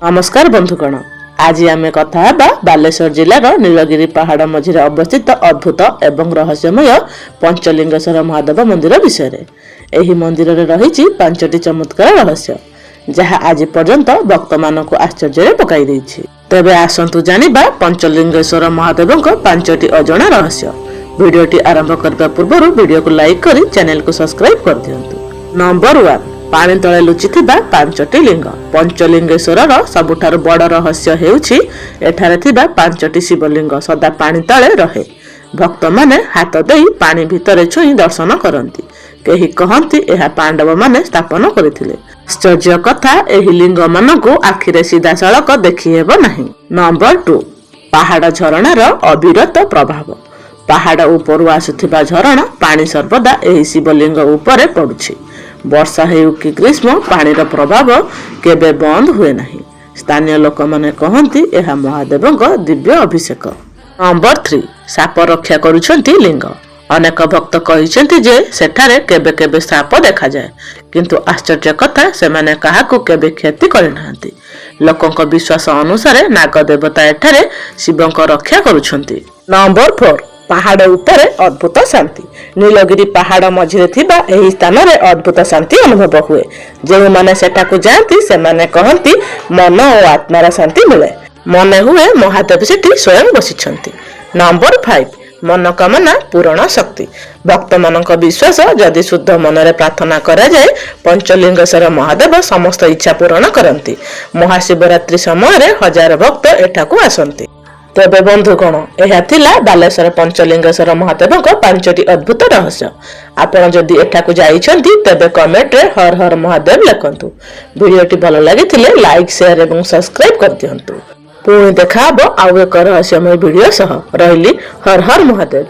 नमस्कार बंधुगण, आज आम कथा बालेश्वर जिलार नीलगिरी पहाड़ मझिरे अवस्थित अद्भुत एवं रहस्यमय पंचलिंगेश्वर महादेव मंदिर विषय। एही मंदिर रे रही 5टी चमत्कार रहस्य जहाँ आज पर्यंत भक्त मानक आश्चर्य पकाई देछि। तेबे आसंतु जानिबा पंचलिंगेश्वर महादेव 5टी अजଣା रहस्य। वीडियोटी आरंभ करबा पूर्व वीडियो को लाइक करी चैनल को सब्सक्राइब कर दियंतु। नंबर 1, पानी तले लुचिथिबा 5टी लिंग। पंचलिंगेश्वर सबुठारु बड़ रहस्य हेउछि एठारे थिबा 5टी शिवलिंग सदा पानी तले रहे। भक्त माने हाथ देई पानी भितरे छुई दर्शन करंती। केही कहंती एहा पांडव माने स्थापन करथिले। आश्चर्य कथा, एही लिंग मानकु आखिरे सीधा सड़क देखि हेबो नाही। नंबर 2, पहाड़ झरणार अविरत प्रभाव। पहाड़ उपरु आसुथिबा झरणा पानी सर्वदा एही शिवलिंग उपरे पडुछि। वर्षा हेउ कि ग्रीष्म पानीर प्रभाव केबे बंद हुए नाही। स्थानीय लोक माने कहंती एहा महादेवଙ୍କ दिव्य अभिषेक। नंबर 3, साप रक्षा करूछंती लिंग। अनेक भक्त कहिसेंती जे सेठारे केबे केबे साप देखा जाए, किंतु आश्चर्य कथा सेमाने काहाकू केबे क्षति करिनाहांती। लोकंक विश्वास अनुसारे नाग देवता एठारे शिवंक रक्षा करूछंती। नंबर 4, पहाड़ उपरे अद्भुत शांति। नीलगिरी पहाड़ मझिरे थिबा एही स्थान रे अद्भुत शांति अनुभव हुए। जे माने सेठाकू जांती सेमाने कहंती मन और आत्मार शांति मिले। मने हुए महादेव सेठी स्वयं बसिछंती। नंबर 5, मनोकामना पूर्ण शक्ति। भक्त मानक विश्वास जदि शुद्ध मनरे प्रार्थना करा जाए पंचलिंगेश्वर महादेव समस्त इच्छा पूर्ण करंती। महाशिवरात्रि समय हजार भक्त एठाकू आसंती। तेबे बंधुगण, यह थिला बालेश्वर पंचलिंगेश्वर महादेव 5टी अद्भुत रहस्य। आपण जदि एठाकू जाइछंती तेबे कमेंट रे हर हर महादेव लिखंतु। वीडियोटी भल लागिथिले लाइक शेयर एवं सब्सक्राइब कर दियंतु। पुणी देखा आउ एक रहस्यमय वीडियो सह। रहिली हर हर महादेव।